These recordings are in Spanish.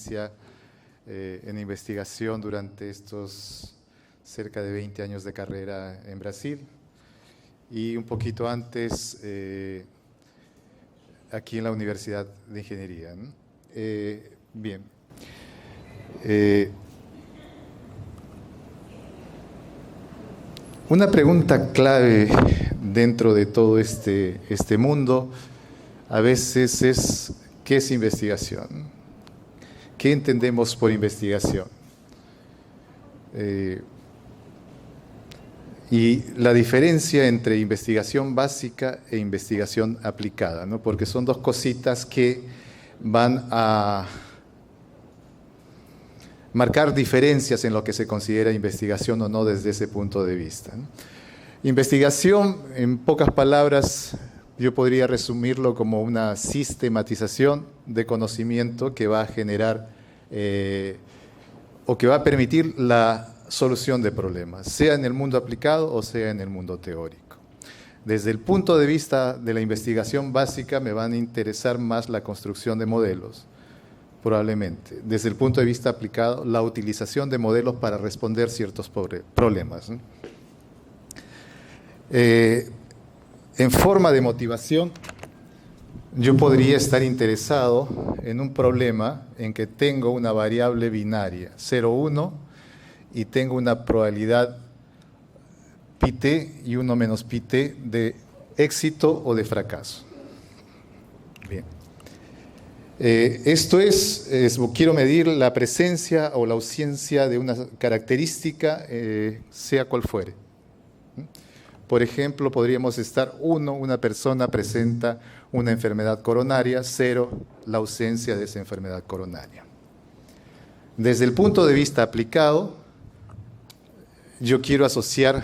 experiencia en investigación durante estos cerca de 20 años de carrera en Brasil y un poquito antes aquí en la Universidad de Ingeniería, ¿no? Bien. Una pregunta clave dentro de todo este mundo a veces es: ¿qué es investigación? ¿Qué entendemos por investigación? Y la diferencia entre investigación básica e investigación aplicada, ¿no? Porque son dos cositas que van a marcar diferencias en lo que se considera investigación o no desde ese punto de vista, ¿no? Investigación, en pocas palabras, yo podría resumirlo como una sistematización de conocimiento que va a generar o que va a permitir la solución de problemas, sea en el mundo aplicado o sea en el mundo teórico. Desde el punto de vista de la investigación básica me van a interesar más la construcción de modelos, probablemente. Desde el punto de vista aplicado, la utilización de modelos para responder ciertos problemas, ¿no? En forma de motivación, yo podría estar interesado en un problema en que tengo una variable binaria, 0, 1, y tengo una probabilidad pi-t y 1 menos pi-t de éxito o de fracaso. Bien. Esto quiero medir la presencia o la ausencia de una característica, sea cual fuere. Por ejemplo, podríamos estar 1, una persona presenta una enfermedad coronaria, 0, la ausencia de esa enfermedad coronaria. Desde el punto de vista aplicado, yo quiero asociar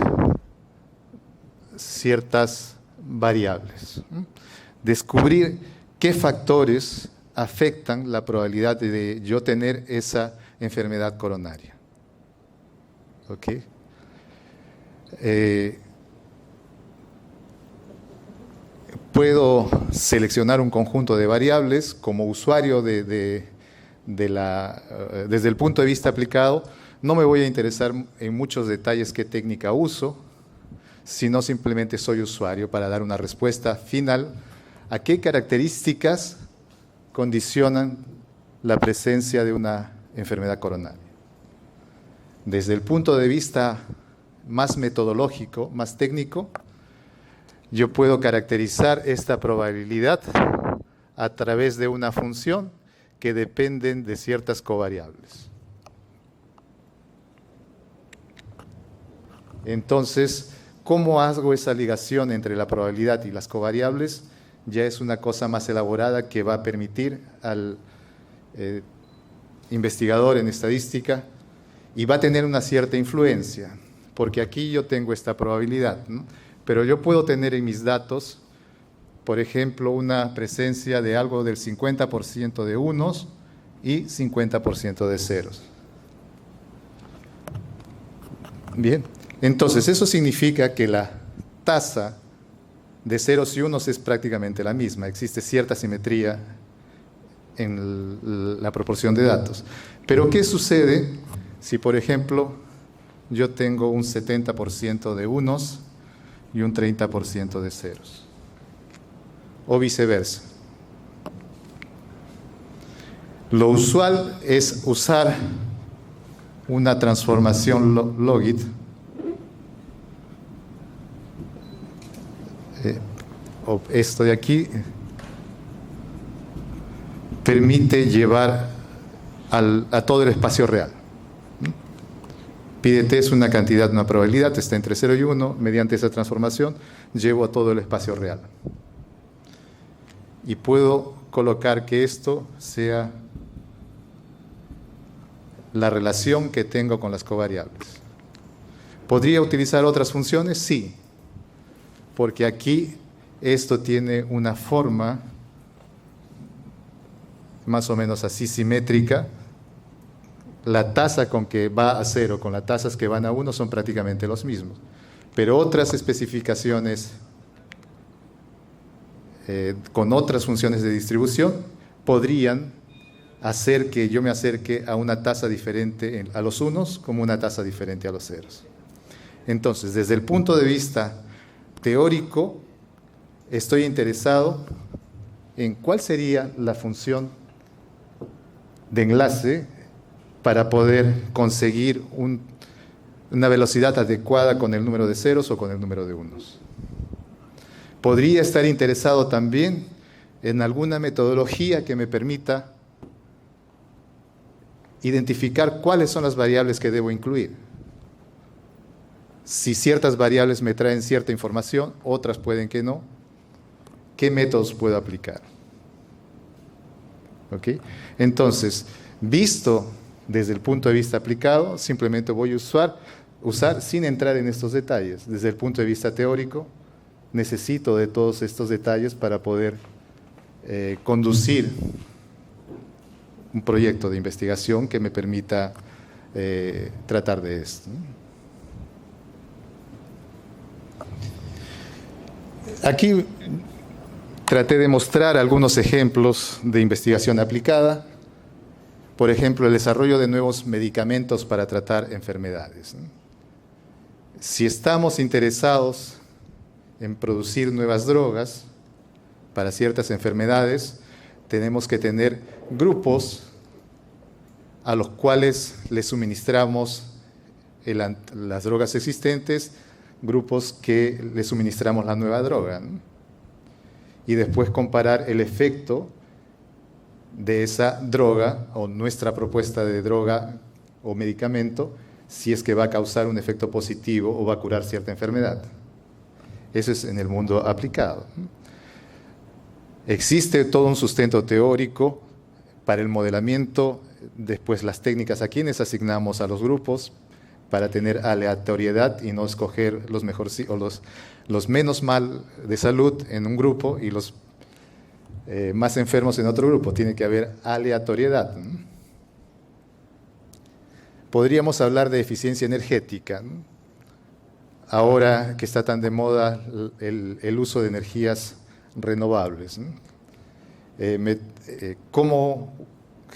ciertas variables, descubrir qué factores afectan la probabilidad de yo tener esa enfermedad coronaria. ¿Ok? Puedo seleccionar un conjunto de variables como usuario desde el punto de vista aplicado. No me voy a interesar en muchos detalles qué técnica uso, sino simplemente soy usuario para dar una respuesta final a qué características condicionan la presencia de una enfermedad coronaria. Desde el punto de vista más metodológico, más técnico, yo puedo caracterizar esta probabilidad a través de una función que dependen de ciertas covariables. Entonces, ¿cómo hago esa ligación entre la probabilidad y las covariables? Ya es una cosa más elaborada que va a permitir al investigador en estadística y va a tener una cierta influencia, porque aquí yo tengo esta probabilidad, ¿no? Pero yo puedo tener en mis datos, por ejemplo, una presencia de algo del 50% de unos y 50% de ceros. Bien, entonces eso significa que la tasa de ceros y unos es prácticamente la misma. Existe cierta simetría en la proporción de datos. Pero ¿qué sucede si, por ejemplo, yo tengo un 70% de unos y un 30% de ceros? O viceversa. Lo usual es usar una transformación logit esto de aquí permite llevar a todo el espacio real. Pi de t es una cantidad, una probabilidad, está entre 0 y 1. Mediante esa transformación llevo a todo el espacio real. Y puedo colocar que esto sea la relación que tengo con las covariables. ¿Podría utilizar otras funciones? Sí, porque aquí esto tiene una forma más o menos así simétrica. La tasa con que va a 0 con las tasas que van a 1 son prácticamente los mismos. Pero otras especificaciones con otras funciones de distribución podrían hacer que yo me acerque a una tasa diferente a los unos como una tasa diferente a los ceros. Entonces, desde el punto de vista teórico, estoy interesado en cuál sería la función de enlace para poder conseguir una velocidad adecuada con el número de ceros o con el número de unos. Podría estar interesado también en alguna metodología que me permita identificar cuáles son las variables que debo incluir. Si ciertas variables me traen cierta información, otras pueden que no, ¿qué métodos puedo aplicar? ¿Ok? Entonces, visto desde el punto de vista aplicado, simplemente voy a usar sin entrar en estos detalles. Desde el punto de vista teórico, necesito de todos estos detalles para poder conducir un proyecto de investigación que me permita tratar de esto. Aquí traté de mostrar algunos ejemplos de investigación aplicada. Por ejemplo, el desarrollo de nuevos medicamentos para tratar enfermedades. Si estamos interesados en producir nuevas drogas para ciertas enfermedades, tenemos que tener grupos a los cuales les suministramos las drogas existentes, grupos que les suministramos la nueva droga, ¿no? Y después comparar el efecto de esa droga o nuestra propuesta de droga o medicamento, si es que va a causar un efecto positivo o va a curar cierta enfermedad. Eso es en el mundo aplicado. Existe todo un sustento teórico para el modelamiento, después las técnicas a quienes asignamos a los grupos para tener aleatoriedad y no escoger los mejores o los menos mal de salud en un grupo y los más enfermos en otro grupo. Tiene que haber aleatoriedad. Podríamos hablar de eficiencia energética, ¿no? Ahora que está tan de moda el uso de energías renovables, ¿no? ¿Cómo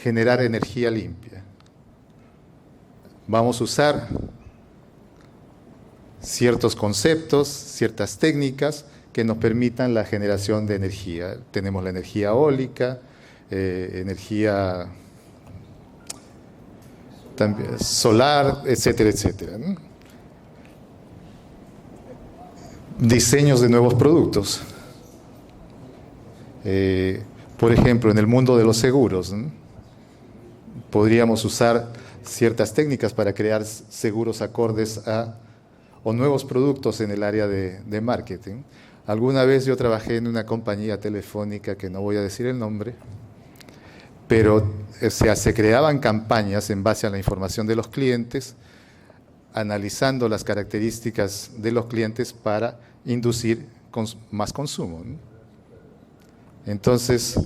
generar energía limpia? Vamos a usar ciertos conceptos, ciertas técnicas que nos permitan la generación de energía. Tenemos la energía eólica, energía también solar, etcétera, etcétera, ¿no? Diseños de nuevos productos. Por ejemplo, en el mundo de los seguros, ¿no? Podríamos usar ciertas técnicas para crear seguros acordes o nuevos productos en el área de marketing. Alguna vez yo trabajé en una compañía telefónica, que no voy a decir el nombre, pero se creaban campañas en base a la información de los clientes, analizando las características de los clientes para inducir más consumo, ¿no? Entonces,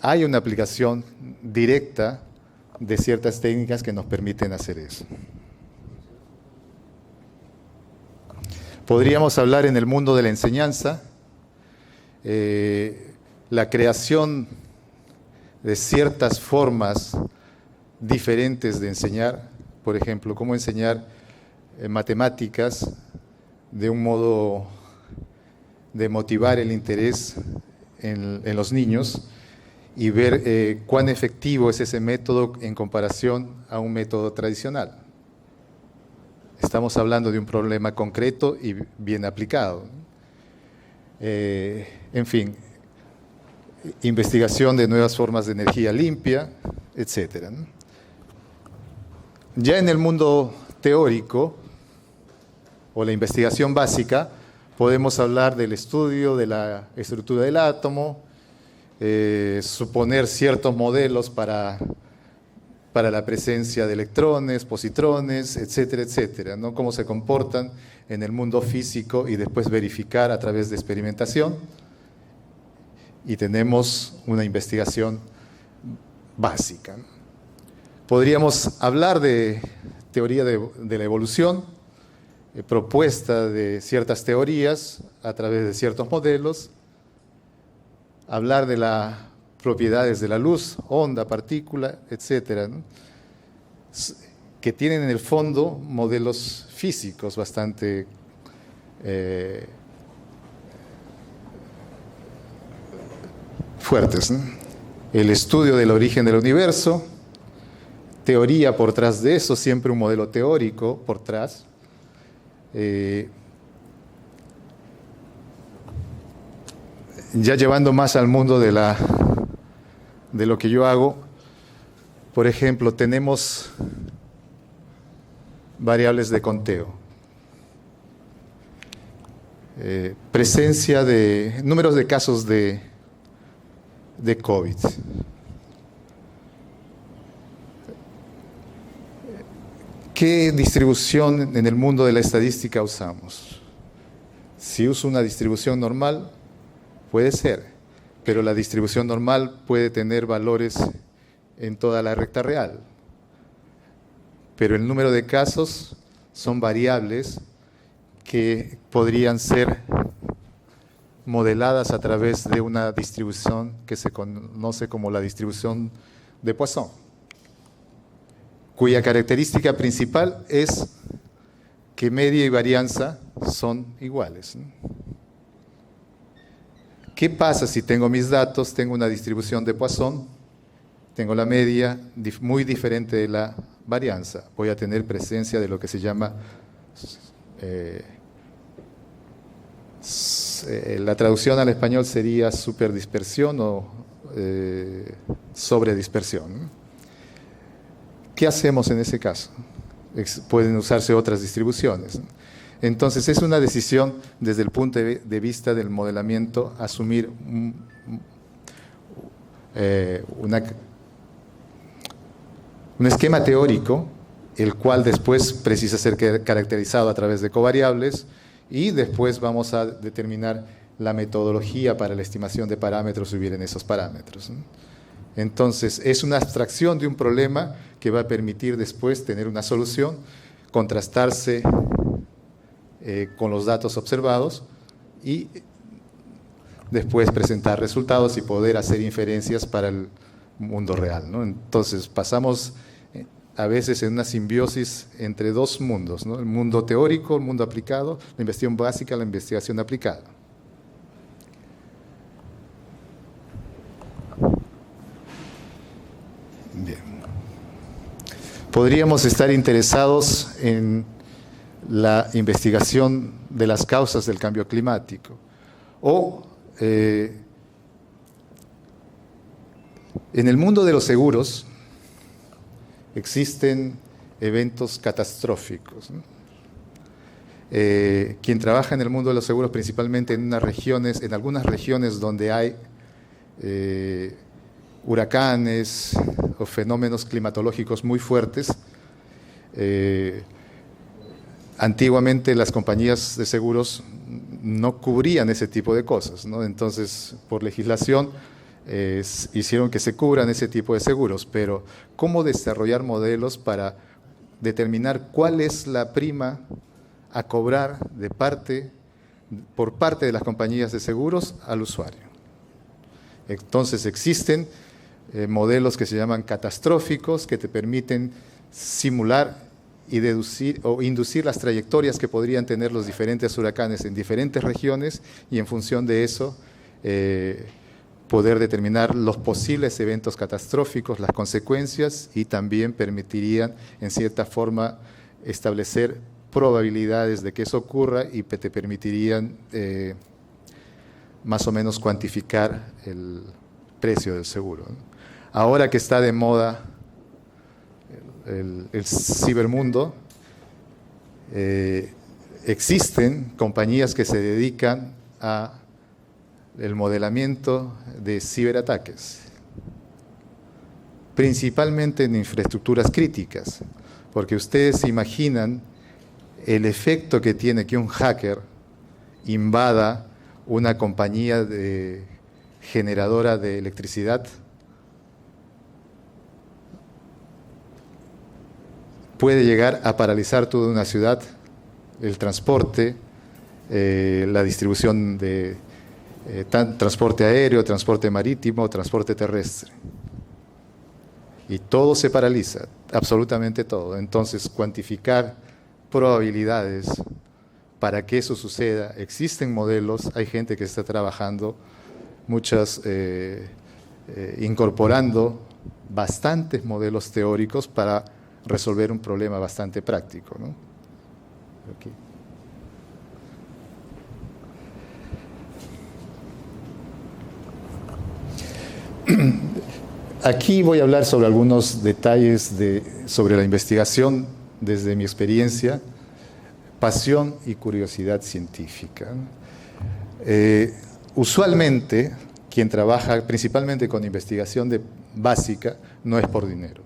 hay una aplicación directa de ciertas técnicas que nos permiten hacer eso. Podríamos hablar en el mundo de la enseñanza, la creación de ciertas formas diferentes de enseñar, por ejemplo, cómo enseñar matemáticas de un modo de motivar el interés en los niños y ver cuán efectivo es ese método en comparación a un método tradicional. Estamos hablando de un problema concreto y bien aplicado. En fin, investigación de nuevas formas de energía limpia, etc. Ya en el mundo teórico o la investigación básica, podemos hablar del estudio de la estructura del átomo, suponer ciertos modelos para la presencia de electrones, positrones, etcétera, etcétera, ¿no? Cómo se comportan en el mundo físico y después verificar a través de experimentación. Y tenemos una investigación básica, ¿no? Podríamos hablar de teoría de la evolución, propuesta de ciertas teorías a través de ciertos modelos, hablar de la propiedades de la luz, onda, partícula, etcétera, ¿no? Que tienen en el fondo modelos físicos bastante fuertes, ¿no? El estudio del origen del universo, teoría por detrás de eso, siempre un modelo teórico por detrás. Ya llevando más al mundo de lo que yo hago, por ejemplo, tenemos variables de conteo. Presencia de números de casos de COVID. ¿Qué distribución en el mundo de la estadística usamos? Si uso una distribución normal, puede ser, pero la distribución normal puede tener valores en toda la recta real. Pero el número de casos son variables que podrían ser modeladas a través de una distribución que se conoce como la distribución de Poisson, cuya característica principal es que media y varianza son iguales, ¿no? ¿Qué pasa si tengo mis datos, tengo una distribución de Poisson, tengo la media muy diferente de la varianza? Voy a tener presencia de lo que se llama, la traducción al español sería superdispersión o sobredispersión. ¿Qué hacemos en ese caso? Pueden usarse otras distribuciones. Entonces es una decisión desde el punto de vista del modelamiento asumir un esquema teórico, el cual después precisa ser caracterizado a través de covariables, y después vamos a determinar la metodología para la estimación de parámetros si hubieren esos parámetros, ¿no? Entonces es una abstracción de un problema que va a permitir después tener una solución, contrastarse con los datos observados y después presentar resultados y poder hacer inferencias para el mundo real, ¿no? Entonces pasamos a veces en una simbiosis entre dos mundos, ¿no? El mundo teórico, el mundo aplicado, la investigación básica, la investigación aplicada. Bien. Podríamos estar interesados en la investigación de las causas del cambio climático o en el mundo de los seguros existen eventos catastróficos, ¿no? Quien trabaja en el mundo de los seguros, principalmente en algunas regiones donde hay huracanes o fenómenos climatológicos muy fuertes, antiguamente las compañías de seguros no cubrían ese tipo de cosas, ¿no? Entonces, por legislación, hicieron que se cubran ese tipo de seguros, pero ¿cómo desarrollar modelos para determinar cuál es la prima a cobrar por parte de las compañías de seguros al usuario? Entonces existen modelos que se llaman catastróficos que te permiten simular y deducir o inducir las trayectorias que podrían tener los diferentes huracanes en diferentes regiones y en función de eso poder determinar los posibles eventos catastróficos, las consecuencias, y también permitirían en cierta forma establecer probabilidades de que eso ocurra y te permitirían más o menos cuantificar el precio del seguro, ¿no? Ahora que está de moda el cibermundo, existen compañías que se dedican a el modelamiento de ciberataques, principalmente en infraestructuras críticas, porque ustedes se imaginan el efecto que tiene que un hacker invada una compañía generadora de electricidad. Puede llegar a paralizar toda una ciudad, el transporte, la distribución de transporte aéreo, transporte marítimo, transporte terrestre. Y todo se paraliza, absolutamente todo. Entonces, cuantificar probabilidades para que eso suceda, existen modelos, hay gente que está trabajando, muchas incorporando bastantes modelos teóricos para resolver un problema bastante práctico, ¿no? Aquí. Aquí voy a hablar sobre algunos detalles sobre la investigación desde mi experiencia, pasión y curiosidad científica. Usualmente, quien trabaja principalmente con investigación básica no es por dinero.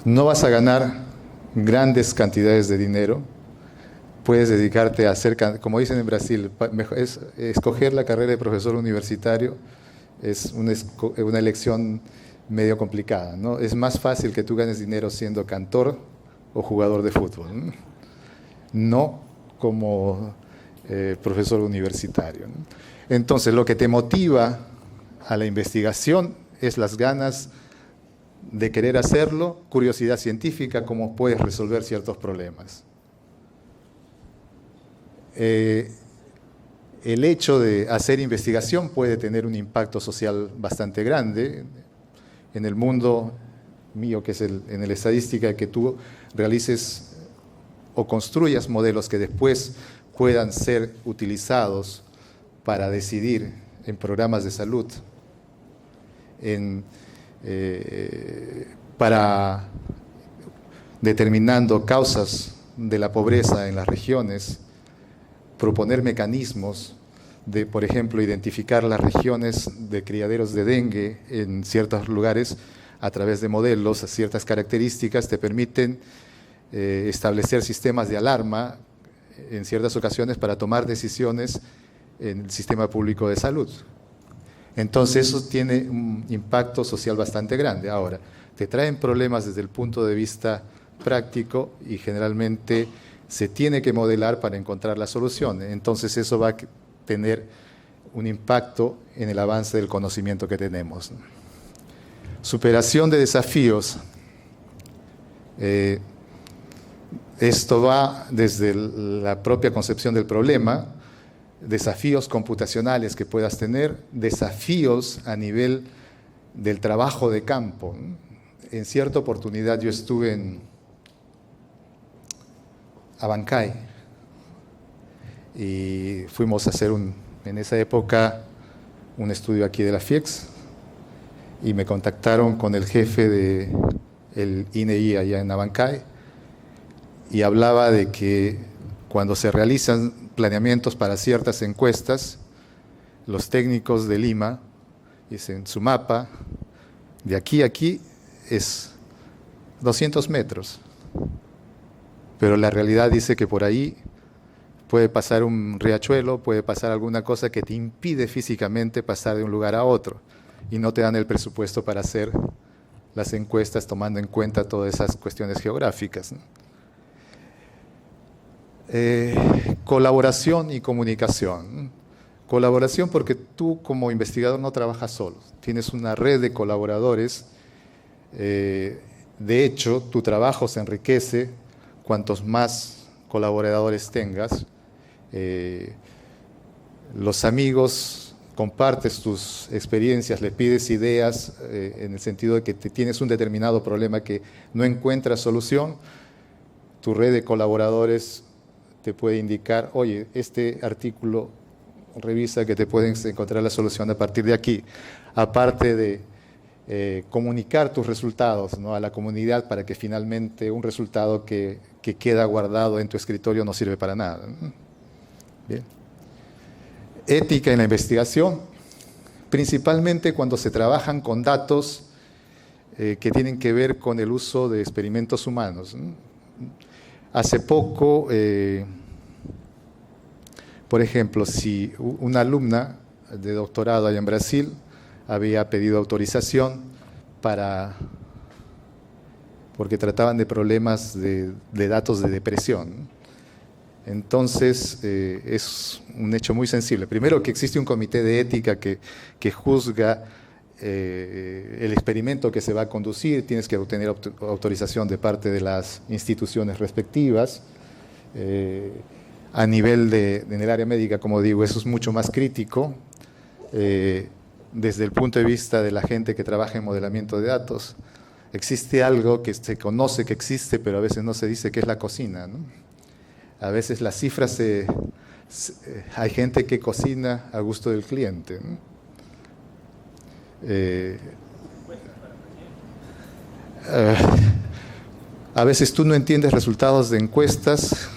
No vas a ganar grandes cantidades de dinero. Puedes dedicarte a hacer, como dicen en Brasil, escoger la carrera de profesor universitario es una elección medio complicada, ¿no? Es más fácil que tú ganes dinero siendo cantor o jugador de fútbol, no como profesor universitario, ¿no? Entonces, lo que te motiva a la investigación es las ganas de querer hacerlo, curiosidad científica, cómo puedes resolver ciertos problemas. El hecho de hacer investigación puede tener un impacto social bastante grande. En el mundo mío, que es en la estadística, que tú realices o construyas modelos que después puedan ser utilizados para decidir en programas de salud, para determinando causas de la pobreza en las regiones, proponer mecanismos de, por ejemplo, identificar las regiones de criaderos de dengue en ciertos lugares a través de modelos, ciertas características te permiten establecer sistemas de alarma en ciertas ocasiones para tomar decisiones en el sistema público de salud. Entonces eso tiene un impacto social bastante grande. Ahora, te traen problemas desde el punto de vista práctico y generalmente se tiene que modelar para encontrar la solución. Entonces eso va a tener un impacto en el avance del conocimiento que tenemos. Superación de desafíos. Esto va desde la propia concepción del problema, desafíos computacionales que puedas tener, desafíos a nivel del trabajo de campo. En cierta oportunidad yo estuve en Abancay y fuimos a hacer en esa época un estudio aquí de la FIEX y me contactaron con el jefe del INEI allá en Abancay y hablaba de que cuando se realizan planeamientos para ciertas encuestas, los técnicos de Lima dicen su mapa de aquí a aquí es 200 metros. Pero la realidad dice que por ahí puede pasar un riachuelo, puede pasar alguna cosa que te impide físicamente pasar de un lugar a otro y no te dan el presupuesto para hacer las encuestas tomando en cuenta todas esas cuestiones geográficas, ¿no? Colaboración y comunicación. Colaboración porque tú como investigador no trabajas solo, tienes una red de colaboradores. De hecho, tu trabajo se enriquece cuantos más colaboradores tengas. Los amigos, compartes tus experiencias, le pides ideas en el sentido de que tienes un determinado problema que no encuentras solución. Tu red de colaboradores te puede indicar, oye, este artículo revisa que te pueden encontrar la solución a partir de aquí. Aparte de comunicar tus resultados, ¿no?, a la comunidad para que finalmente un resultado que queda guardado en tu escritorio no sirve para nada. Bien. Ética en la investigación, principalmente cuando se trabajan con datos que tienen que ver con el uso de experimentos humanos. Hace poco, por ejemplo, si una alumna de doctorado allá en Brasil había pedido autorización porque trataban de problemas de datos de depresión. Entonces, es un hecho muy sensible. Primero, que existe un comité de ética que juzga el experimento que se va a conducir, tienes que obtener autorización de parte de las instituciones respectivas. A nivel en el área médica, como digo, eso es mucho más crítico. Desde el punto de vista de la gente que trabaja en modelamiento de datos, existe algo que se conoce que existe, pero a veces no se dice, que es la cocina, ¿no? A veces las cifras hay gente que cocina a gusto del cliente, ¿no? A veces tú no entiendes resultados de encuestas,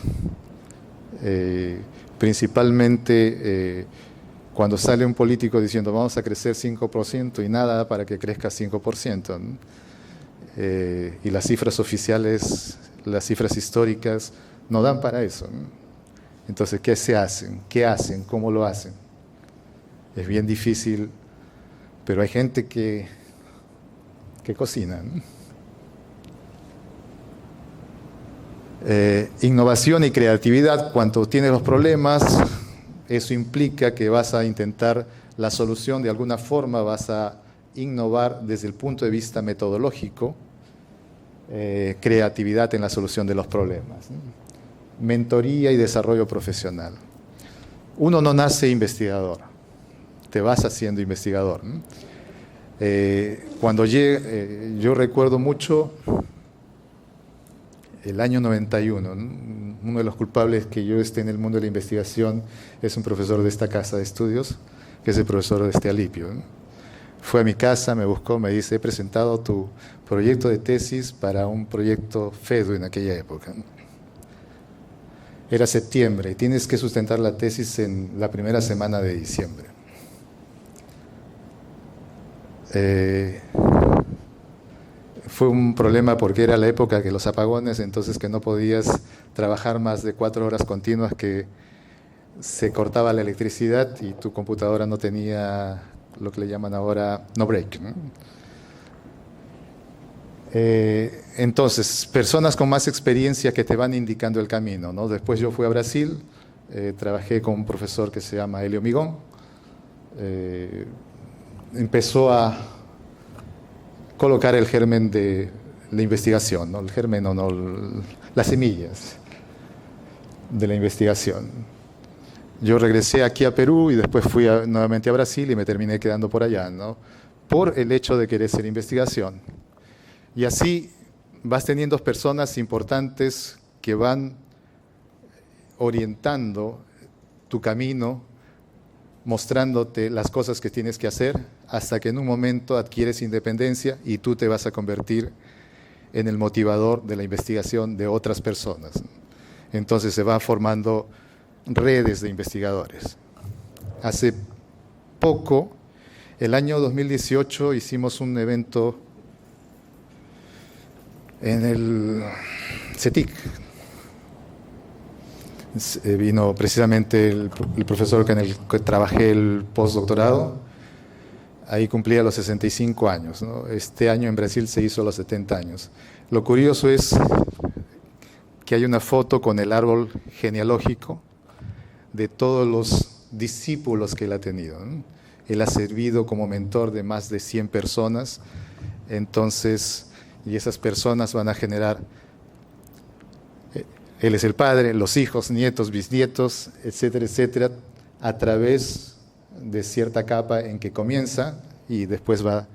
principalmente cuando sale un político diciendo vamos a crecer 5% y nada para que crezca 5%, ¿no? Y las cifras oficiales, las cifras históricas, no dan para eso, ¿no? Entonces, ¿qué se hacen? ¿Qué hacen? ¿Cómo lo hacen? Es bien difícil, pero hay gente que cocina, ¿no? Innovación y creatividad, cuando tienes los problemas, eso implica que vas a intentar la solución de alguna forma, vas a innovar desde el punto de vista metodológico, creatividad en la solución de los problemas, ¿no? Mentoría y desarrollo profesional. Uno no nace investigador, te vas haciendo investigador, ¿no? Cuando llegué, yo recuerdo mucho el año 91, ¿no? Uno de los culpables que yo esté en el mundo de la investigación es un profesor de esta casa de estudios, que es el profesor Alipio, ¿no? Fue a mi casa, me buscó, me dice, he presentado tu proyecto de tesis para un proyecto FEDU en aquella época, ¿no? Era septiembre y tienes que sustentar la tesis en la primera semana de diciembre. Fue un problema porque era la época de los apagones, entonces que no podías trabajar más de 4 horas continuas, que se cortaba la electricidad y tu computadora no tenía lo que le llaman ahora no break, ¿no? Entonces, personas con más experiencia que te van indicando el camino, ¿no? Después yo fui a Brasil, trabajé con un profesor que se llama Helio Migón, empezó a colocar el germen de la investigación, ¿no? El germen o no, las semillas de la investigación. Yo regresé aquí a Perú y después fui nuevamente a Brasil y me terminé quedando por allá, ¿no? Por el hecho de querer hacer investigación. Y así vas teniendo personas importantes que van orientando tu camino, mostrándote las cosas que tienes que hacer, hasta que en un momento adquieres independencia y tú te vas a convertir en el motivador de la investigación de otras personas. Entonces se van formando redes de investigadores. Hace poco, el año 2018, hicimos un evento en el CETIC. Vino precisamente el profesor con el que trabajé el postdoctorado. Ahí cumplía los 65 años, ¿no? Este año en Brasil se hizo los 70 años. Lo curioso es que hay una foto con el árbol genealógico de todos los discípulos que él ha tenido, ¿no? Él ha servido como mentor de más de 100 personas, entonces, y esas personas van a generar, él es el padre, los hijos, nietos, bisnietos, etcétera, a través de cierta capa en que comienza y después va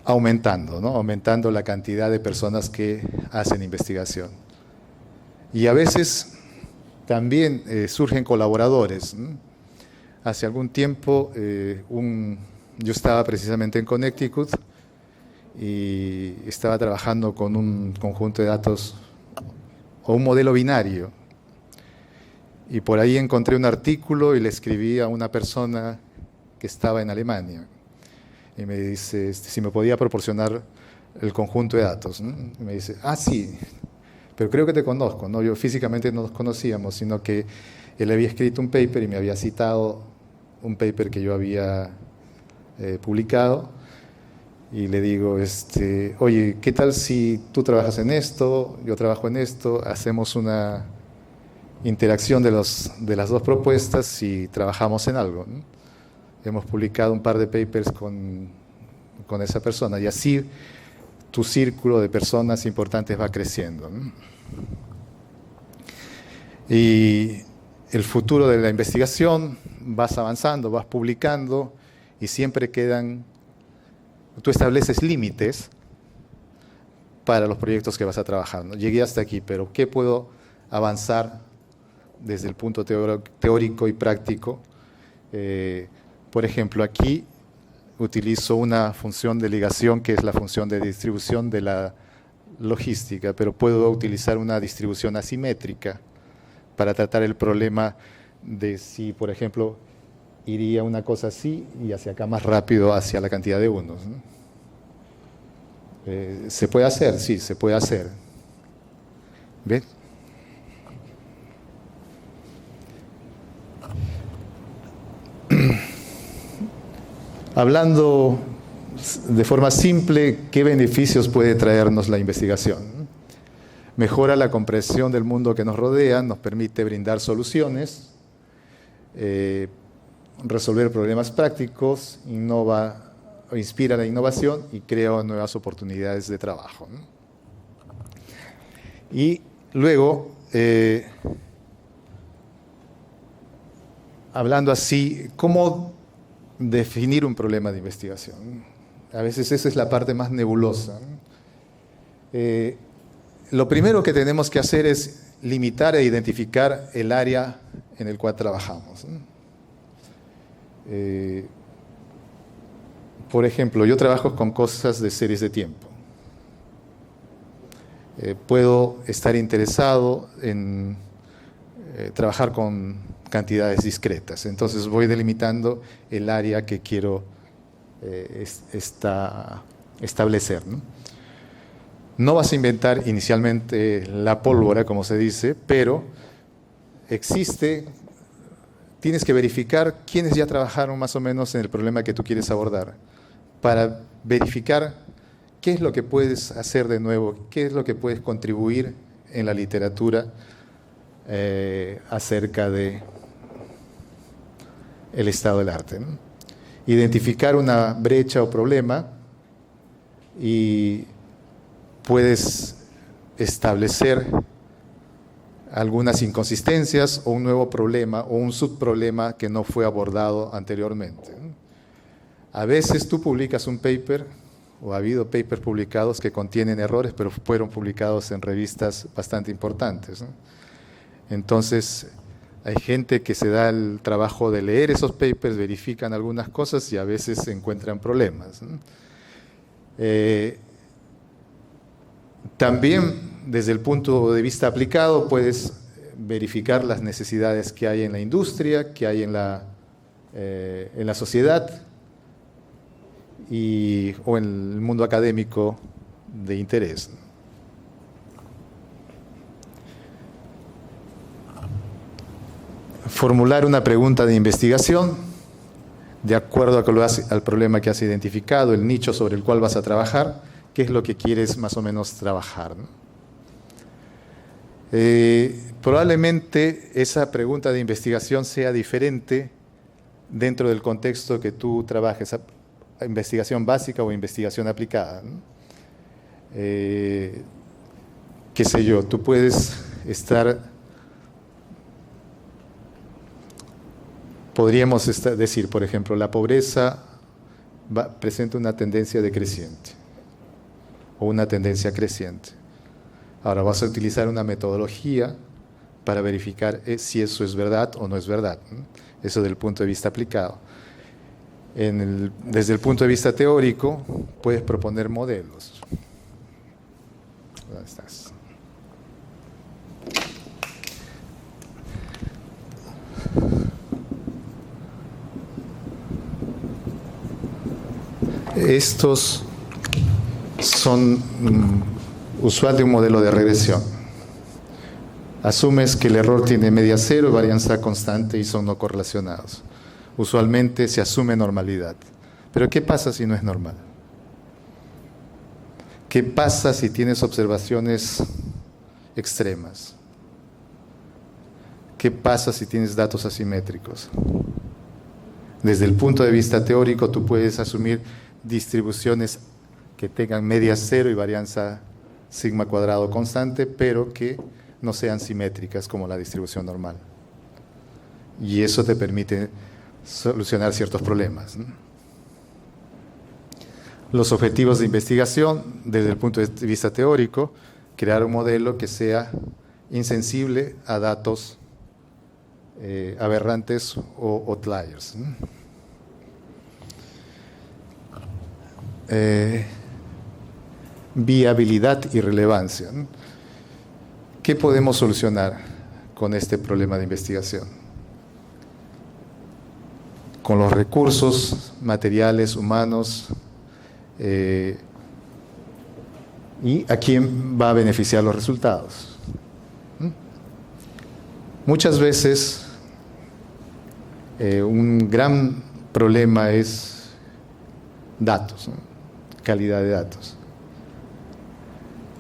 aumentando, ¿no? Aumentando la cantidad de personas que hacen investigación. Y a veces también surgen colaboradores, ¿no? Hace algún tiempo yo estaba precisamente en Connecticut y estaba trabajando con un conjunto de datos o un modelo binario. Y por ahí encontré un artículo y le escribí a una persona que estaba en Alemania. Y me dice si me podía proporcionar el conjunto de datos, ¿no? Y me dice, sí, pero creo que te conozco, ¿no? Yo físicamente no nos conocíamos, sino que él había escrito un paper y me había citado un paper que yo había publicado. y le digo, oye, ¿qué tal si tú trabajas en esto, yo trabajo en esto, hacemos una interacción de las dos propuestas y trabajamos en algo, ¿no? Hemos publicado un par de papers con esa persona y así tu círculo de personas importantes va creciendo, ¿no? Y el futuro de la investigación, vas avanzando, vas publicando y siempre tú estableces límites para los proyectos que vas a trabajar, ¿no? Llegué hasta aquí, pero ¿qué puedo avanzar desde el punto teórico y práctico? Por ejemplo, aquí utilizo una función de ligación que es la función de distribución de la logística, pero puedo utilizar una distribución asimétrica para tratar el problema de si, por ejemplo, iría una cosa así y hacia acá más rápido hacia la cantidad de unos, ¿no? ¿Se puede hacer? Sí, se puede hacer. ¿Ves? Hablando de forma simple, ¿qué beneficios puede traernos la investigación? Mejora la comprensión del mundo que nos rodea, nos permite brindar soluciones, resolver problemas prácticos, inspira la innovación y crea nuevas oportunidades de trabajo, ¿no? Y luego, hablando así, ¿cómo definir un problema de investigación? A veces esa es la parte más nebulosa, ¿no? Lo primero que tenemos que hacer es limitar e identificar el área en el cual trabajamos, ¿no? Por ejemplo, yo trabajo con cosas de series de tiempo. Puedo estar interesado en trabajar con cantidades discretas. Entonces voy delimitando el área que quiero establecer, ¿no? No vas a inventar inicialmente la pólvora, como se dice, pero tienes que verificar quiénes ya trabajaron más o menos en el problema que tú quieres abordar, para verificar qué es lo que puedes hacer de nuevo, qué es lo que puedes contribuir en la literatura acerca de el estado del arte, ¿no? Identificar una brecha o problema y puedes establecer algunas inconsistencias o un nuevo problema o un subproblema que no fue abordado anteriormente, ¿no? A veces tú publicas un paper, o ha habido papers publicados que contienen errores, pero fueron publicados en revistas bastante importantes, ¿no? Entonces, hay gente que se da el trabajo de leer esos papers, verifican algunas cosas y a veces se encuentran problemas, ¿no? También, desde el punto de vista aplicado, puedes verificar las necesidades que hay en la industria, que hay en la sociedad o en el mundo académico de interés. Formular una pregunta de investigación de acuerdo al problema que has identificado, el nicho sobre el cual vas a trabajar, qué es lo que quieres más o menos trabajar, ¿no? Probablemente esa pregunta de investigación sea diferente dentro del contexto que tú trabajes, investigación básica o investigación aplicada, ¿no? Qué sé yo, tú puedes podríamos decir, por ejemplo, la pobreza presenta una tendencia decreciente o una tendencia creciente. Ahora vas a utilizar una metodología para verificar si eso es verdad o no es verdad, ¿no? Eso desde el punto de vista aplicado. Desde el punto de vista teórico, puedes proponer modelos. ¿Dónde estás? Estos son usual de un modelo de regresión. Asumes que el error tiene media cero, varianza constante y son no correlacionados. Usualmente se asume normalidad. Pero ¿qué pasa si no es normal? ¿Qué pasa si tienes observaciones extremas? ¿Qué pasa si tienes datos asimétricos? Desde el punto de vista teórico, tú puedes asumir distribuciones que tengan media cero y varianza sigma cuadrado constante, pero que no sean simétricas como la distribución normal. Y eso te permite solucionar ciertos problemas, ¿no? Los objetivos de investigación, desde el punto de vista teórico, crear un modelo que sea insensible a datos aberrantes o outliers, ¿no? Viabilidad y relevancia, ¿no? ¿Qué podemos solucionar con este problema de investigación? Con los recursos materiales, humanos, y a quién va a beneficiar los resultados. Muchas veces un gran problema es datos, ¿no? Calidad de datos.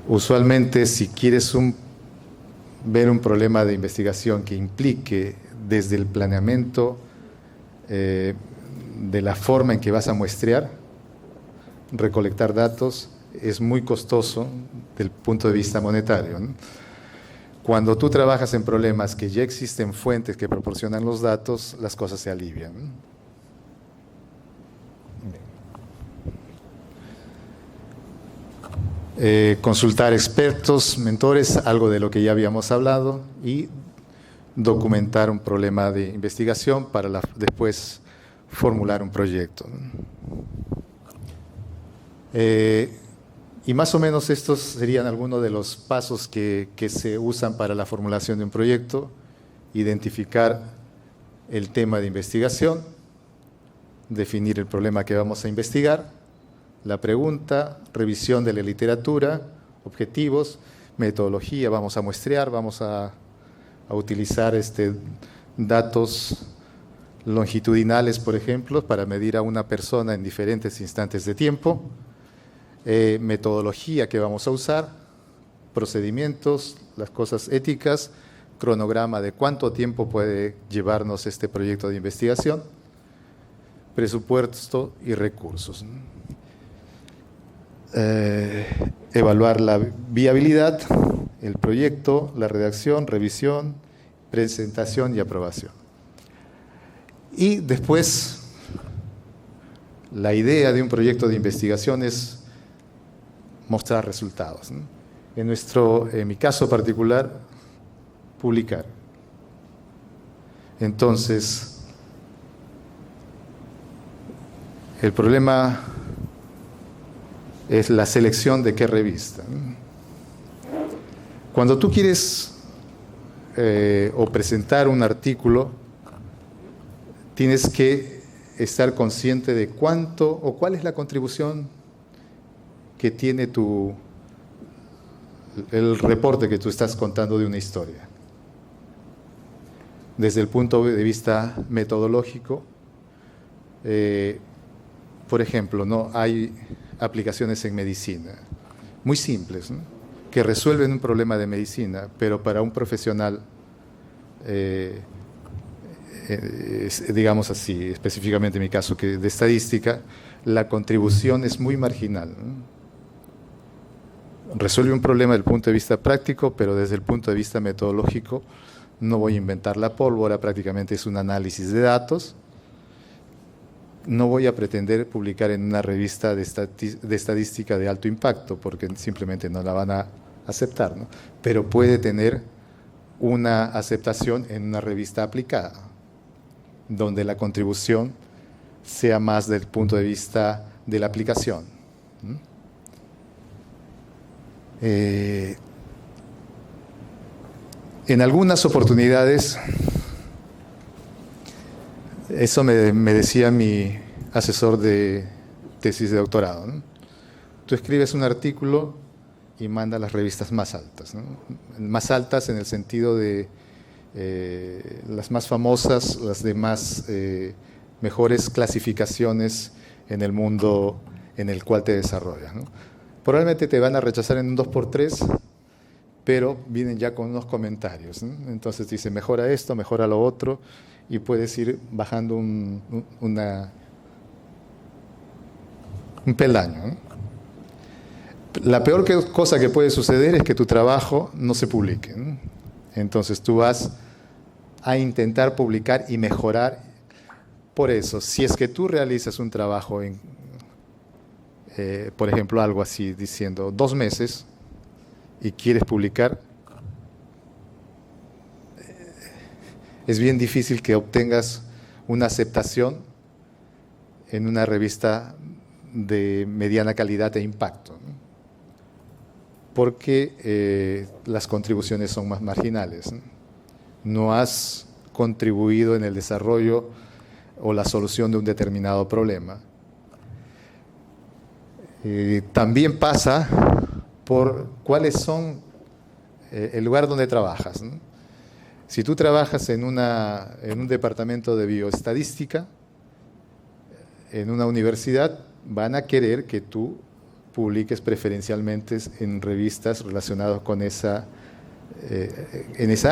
Usualmente, si quieres ver un problema de investigación que implique desde el planeamiento de la forma en que vas a muestrear, recolectar datos, es muy costoso desde el punto de vista monetario, ¿no? Cuando tú trabajas en problemas que ya existen fuentes que proporcionan los datos, las cosas se alivian, ¿no? Consultar expertos, mentores, algo de lo que ya habíamos hablado, y documentar un problema de investigación para después formular un proyecto, ¿no? Y más o menos estos serían algunos de los pasos que se usan para la formulación de un proyecto: identificar el tema de investigación, definir el problema que vamos a investigar, la pregunta, revisión de la literatura, objetivos, metodología, vamos a muestrear, vamos a utilizar datos longitudinales, por ejemplo, para medir a una persona en diferentes instantes de tiempo, metodología que vamos a usar, procedimientos, las cosas éticas, cronograma de cuánto tiempo puede llevarnos este proyecto de investigación, presupuesto y recursos. Evaluar la viabilidad, el proyecto, la redacción, revisión, presentación y aprobación. Y después, la idea de un proyecto de investigación es mostrar resultados, ¿no? En mi caso particular, publicar. Entonces, el problema es la selección de qué revista. Cuando tú quieres o presentar un artículo, tienes que estar consciente de cuánto o cuál es la contribución que tiene el reporte que tú estás contando de una historia. Desde el punto de vista metodológico, por ejemplo, ¿no? Hay aplicaciones en medicina muy simples, ¿no? Que resuelven un problema de medicina, pero para un profesional, digamos así, específicamente en mi caso que de estadística, la contribución es muy marginal, ¿no? Resuelve un problema desde el punto de vista práctico, pero desde el punto de vista metodológico no voy a inventar la pólvora, prácticamente es un análisis de datos. No voy a pretender publicar en una revista de estadística de alto impacto, porque simplemente no la van a aceptar, ¿no? Pero puede tener una aceptación en una revista aplicada, donde la contribución sea más del punto de vista de la aplicación, ¿no? En algunas oportunidades, eso me decía mi asesor de tesis de doctorado, ¿no? Tú escribes un artículo y manda a las revistas más altas, ¿no? Más altas en el sentido de las más famosas, las de más mejores clasificaciones en el mundo en el cual te desarrollas, ¿no? Probablemente te van a rechazar en un 2x3, pero vienen ya con unos comentarios, ¿no? Entonces dice, mejora esto, mejora lo otro, y puedes ir bajando un peldaño, ¿no? La peor cosa que puede suceder es que tu trabajo no se publique, ¿no? Entonces tú vas a intentar publicar y mejorar. Por eso, si es que tú realizas un trabajo por ejemplo, algo así, diciendo 2 meses, y quieres publicar, es bien difícil que obtengas una aceptación en una revista de mediana calidad e impacto, ¿no? Porque las contribuciones son más marginales, ¿no? No has contribuido en el desarrollo o la solución de un determinado problema. También pasa por cuáles son el lugar donde trabajas, ¿no? Si tú trabajas en un departamento de bioestadística, en una universidad, van a querer que tú publiques preferencialmente en revistas relacionadas con en esa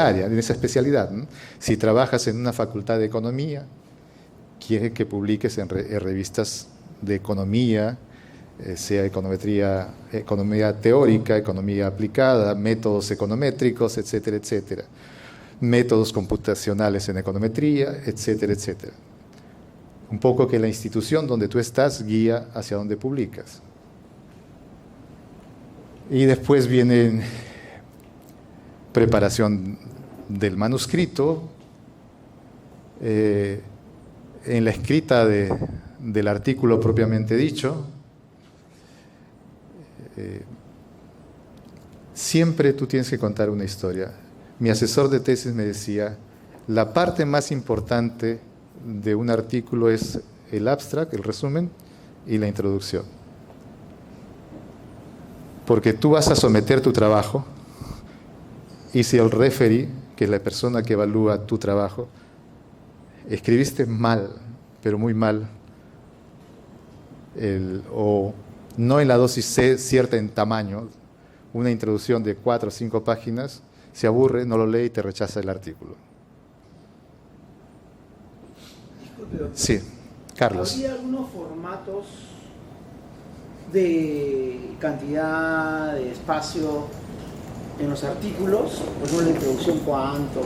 área, en esa especialidad, ¿no? Si trabajas en una facultad de economía, quiere que publiques en revistas de economía, sea economía teórica, economía aplicada, métodos econométricos, etcétera, etcétera. Métodos computacionales en econometría, etcétera, etcétera. Un poco que la institución donde tú estás guía hacia donde publicas. Y después viene preparación del manuscrito, en la escrita del artículo propiamente dicho. Siempre tú tienes que contar una historia. Mi asesor de tesis me decía, la parte más importante de un artículo es el abstract, el resumen, y la introducción. Porque tú vas a someter tu trabajo, y si el referee, que es la persona que evalúa tu trabajo, escribiste mal, pero muy mal, o no en la dosis cierta en tamaño, una introducción de 4 o 5 páginas, se aburre, no lo lee y te rechaza el artículo. Disculpe, doctor. Sí, Carlos. ¿Habría algunos formatos de cantidad, de espacio en los artículos? Por ejemplo, la introducción, ¿cuánto?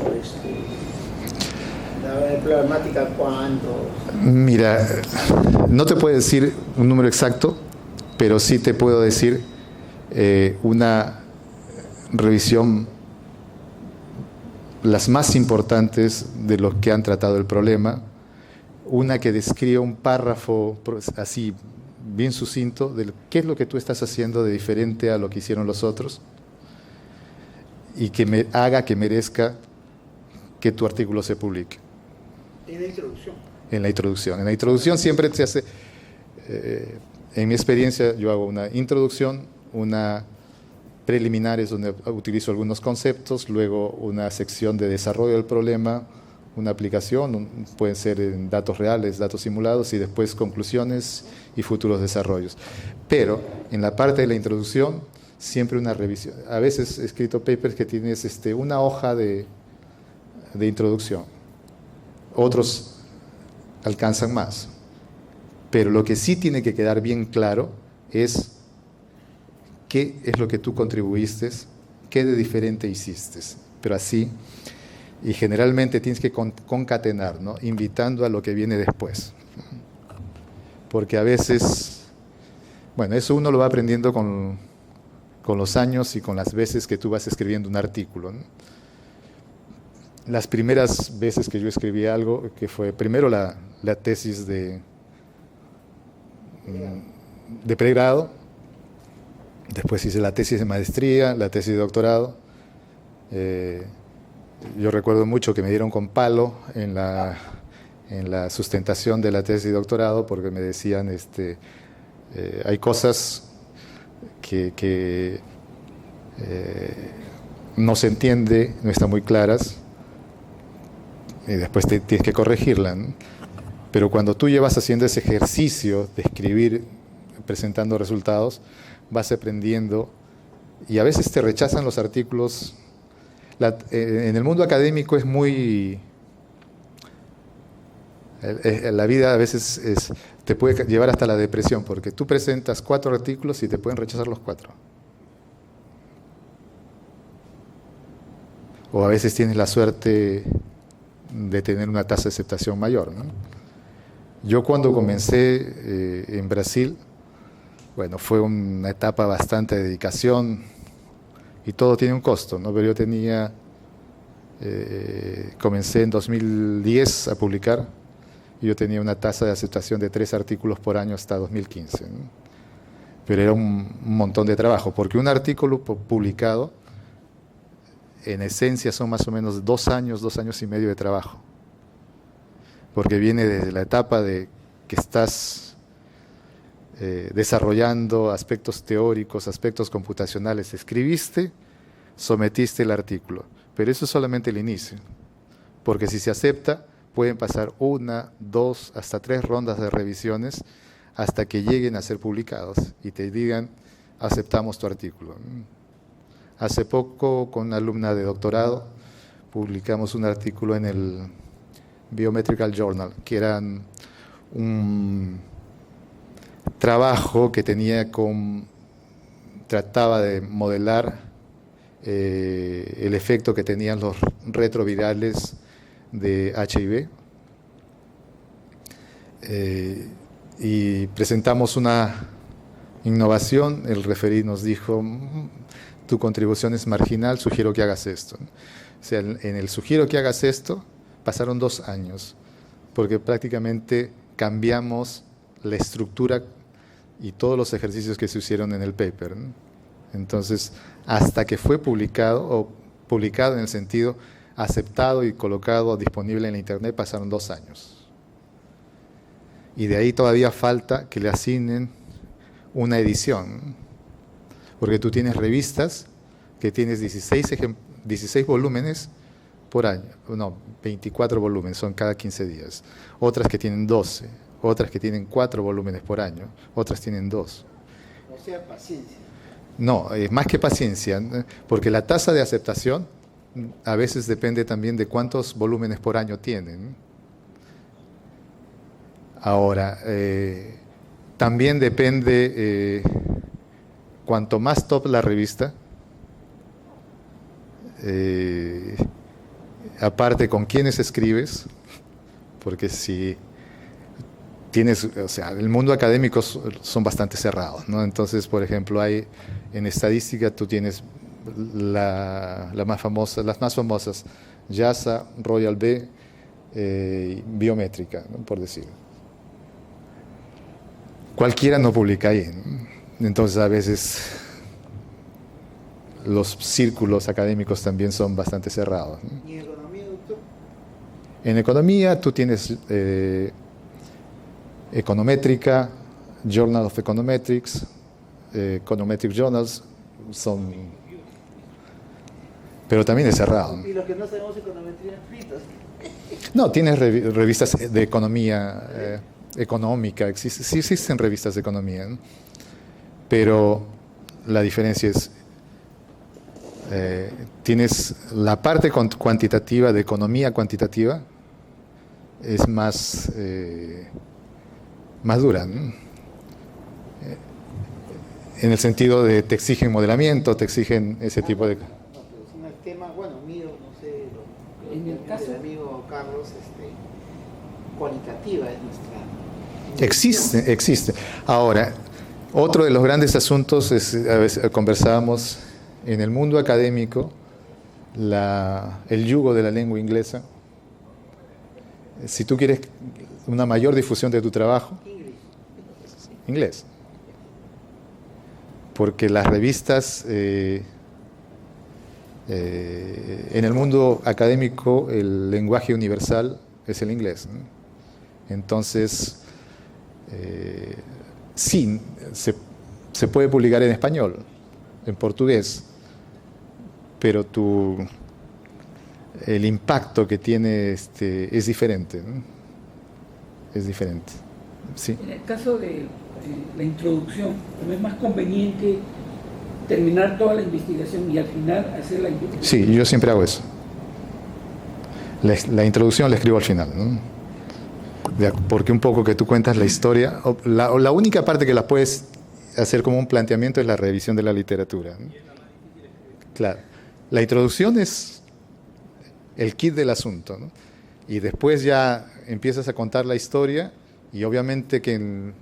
La problemática, ¿cuánto? Mira, no te puedo decir un número exacto, pero sí te puedo decir una revisión, las más importantes de los que han tratado el problema, una que describe un párrafo así bien sucinto de qué es lo que tú estás haciendo de diferente a lo que hicieron los otros y que haga que merezca que tu artículo se publique. En la introducción. En la introducción. En la introducción siempre se hace, en mi experiencia yo hago una introducción, una preliminares donde utilizo algunos conceptos, luego una sección de desarrollo del problema, una aplicación, pueden ser en datos reales, datos simulados, y después conclusiones y futuros desarrollos. Pero en la parte de la introducción, siempre una revisión. A veces he escrito papers que tienes una hoja de introducción. Otros alcanzan más. Pero lo que sí tiene que quedar bien claro es qué es lo que tú contribuiste, qué de diferente hiciste. Pero así, y generalmente tienes que concatenar, ¿no? Invitando a lo que viene después. Porque a veces, bueno, eso uno lo va aprendiendo con los años y con las veces que tú vas escribiendo un artículo, ¿no? Las primeras veces que yo escribí algo, que fue primero la tesis de pregrado, después hice la tesis de maestría, la tesis de doctorado. Yo recuerdo mucho que me dieron con palo en la sustentación de la tesis de doctorado porque me decían, hay cosas que no se entiende, no están muy claras, y después tienes que corregirla, ¿no? Pero cuando tú llevas haciendo ese ejercicio de escribir, presentando resultados, vas aprendiendo y a veces te rechazan los artículos. En el mundo académico es muy... La vida a veces te puede llevar hasta la depresión, porque tú presentas 4 artículos y te pueden rechazar los 4. O a veces tienes la suerte de tener una tasa de aceptación mayor, ¿no? Yo cuando comencé en Brasil, bueno, fue una etapa bastante de dedicación y todo tiene un costo, ¿no? Pero yo comencé en 2010 a publicar y yo tenía una tasa de aceptación de 3 artículos por año hasta 2015, ¿no? Pero era un montón de trabajo, porque un artículo publicado, en esencia son más o menos 2 años y medio de trabajo, porque viene desde la etapa de que estás desarrollando aspectos teóricos, aspectos computacionales, escribiste, sometiste el artículo, pero eso es solamente el inicio, porque si se acepta, pueden pasar 1, 2, hasta 3 rondas de revisiones hasta que lleguen a ser publicados y te digan, aceptamos tu artículo. Hace poco, con una alumna de doctorado, publicamos un artículo en el Biometrical Journal, que era un trabajo que trataba de modelar el efecto que tenían los retrovirales de HIV. Y presentamos una innovación, el referí nos dijo, tu contribución es marginal, sugiero que hagas esto. O sea, en el sugiero que hagas esto, pasaron 2 años, porque prácticamente cambiamos la estructura y todos los ejercicios que se hicieron en el paper, ¿no? Entonces, hasta que fue publicado, o publicado en el sentido aceptado y colocado disponible en la internet, pasaron 2 años. Y de ahí todavía falta que le asignen una edición, porque tú tienes revistas que tienes 16 volúmenes por año, no, 24 volúmenes, son cada 15 días, otras que tienen 12, otras que tienen 4 volúmenes por año, otras tienen 2. O sea, paciencia. No, es más que paciencia, porque la tasa de aceptación a veces depende también de cuántos volúmenes por año tienen. Ahora, también depende, cuanto más top la revista, aparte con quiénes escribes, porque si tienes, o sea, el mundo académico son bastante cerrados, ¿no? Entonces, por ejemplo, en estadística tú tienes las más famosas, JASA, Royal B, Biométrica, ¿no? Por decir. Cualquiera no publica ahí, ¿no? Entonces a veces los círculos académicos también son bastante cerrados, ¿no? ¿Y en economía, doctor? En economía tú tienes Econométrica, Journal of Econometrics, Econometric Journals, pero también es cerrado. Y los que no sabemos econometría fritos. No, tienes revistas de economía económica, sí existen revistas de economía, ¿no? Pero la diferencia es, tienes la parte cuantitativa de economía cuantitativa, es más dura, ¿no? En el sentido de te exigen modelamiento, te exigen ese tipo de... No, pero es un tema, bueno, mío, no sé, en el caso del amigo Carlos, cualitativa es nuestra... Existe. Ahora, otro de los grandes asuntos es, a veces conversábamos en el mundo académico, el yugo de la lengua inglesa. Si tú quieres una mayor difusión de tu trabajo, inglés. Porque las revistas, en el mundo académico, el lenguaje universal es el inglés, ¿no? Entonces, sí, se puede publicar en español, en portugués, pero el impacto que tiene es diferente, ¿no? Es diferente. Sí. En el caso de la introducción, ¿no es más conveniente terminar toda la investigación y al final hacer la investigación? Sí, yo siempre hago eso. La introducción la escribo al final, ¿no? Porque un poco que tú cuentas la historia, la única parte que la puedes hacer como un planteamiento es la revisión de la literatura, ¿no? Claro, la introducción es el kit del asunto, ¿no? Y después ya empiezas a contar la historia y obviamente que en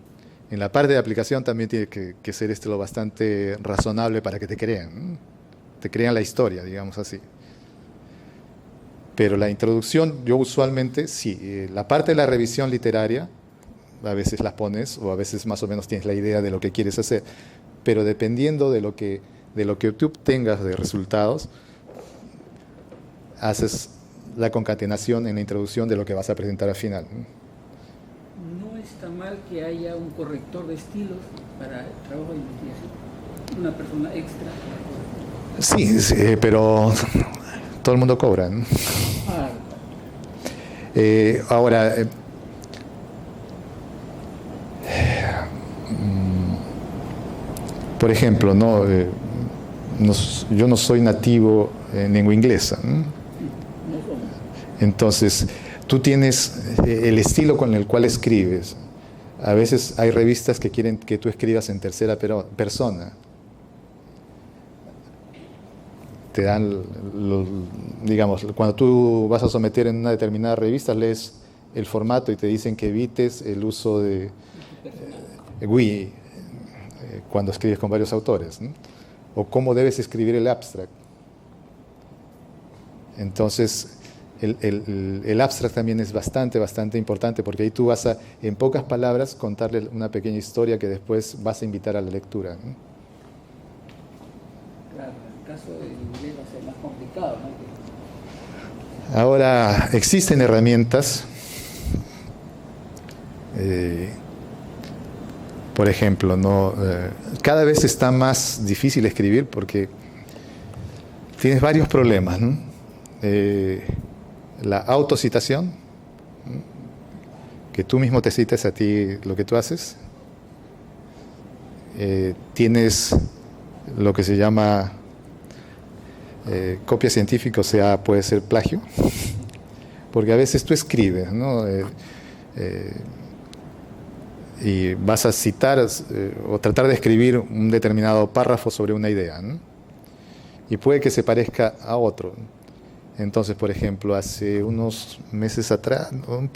la parte de aplicación también tiene que ser lo bastante razonable para que te crean, ¿no? Te crean la historia, digamos así. Pero la introducción, yo usualmente, sí, la parte de la revisión literaria, a veces las pones o a veces más o menos tienes la idea de lo que quieres hacer, pero dependiendo de lo que tú obtengas de resultados, haces la concatenación en la introducción de lo que vas a presentar al final. No está mal que haya un corrector de estilos para el trabajo de investigación, una persona extra. Sí, pero todo el mundo cobra, ¿no? Ahora, por ejemplo, ¿no? Yo no soy nativo en lengua inglesa, ¿no? Entonces, tú tienes el estilo con el cual escribes. A veces hay revistas que quieren que tú escribas en tercera persona. Te dan, digamos, cuando tú vas a someter en una determinada revista, lees el formato y te dicen que evites el uso de we cuando escribes con varios autores, ¿no? O cómo debes escribir el abstract. Entonces, el abstract también es bastante importante porque ahí tú vas a, en pocas palabras, contarle una pequeña historia que después vas a invitar a la lectura, ¿no? Claro, en el caso del inglés va a ser más complicado, ¿no? Ahora, existen herramientas, por ejemplo, ¿no? Cada vez está más difícil escribir porque tienes varios problemas, ¿no? La autocitación, ¿no? Que tú mismo te cites a ti lo que tú haces. Tienes lo que se llama copia científica, o sea, puede ser plagio, porque a veces tú escribes, ¿no? Y vas a citar o tratar de escribir un determinado párrafo sobre una idea, ¿no? Y puede que se parezca a otro. Entonces, por ejemplo, hace unos meses atrás, un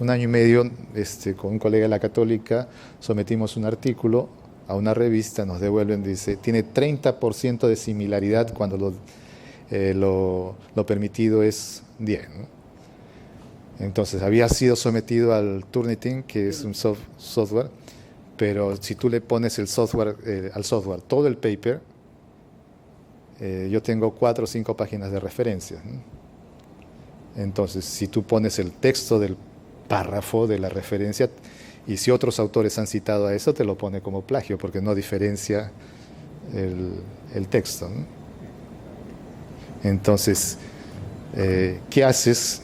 año y medio, con un colega de la Católica, sometimos un artículo a una revista, nos devuelven, dice, tiene 30% de similaridad cuando lo permitido es 10, ¿no? Entonces, había sido sometido al Turnitin, que es un software, pero si tú le pones el software, al software todo el paper, yo tengo 4 o 5 páginas de referencias, ¿no? Entonces, si tú pones el texto del párrafo de la referencia, y si otros autores han citado a eso, te lo pone como plagio, porque no diferencia el texto, ¿no? Entonces, ¿qué haces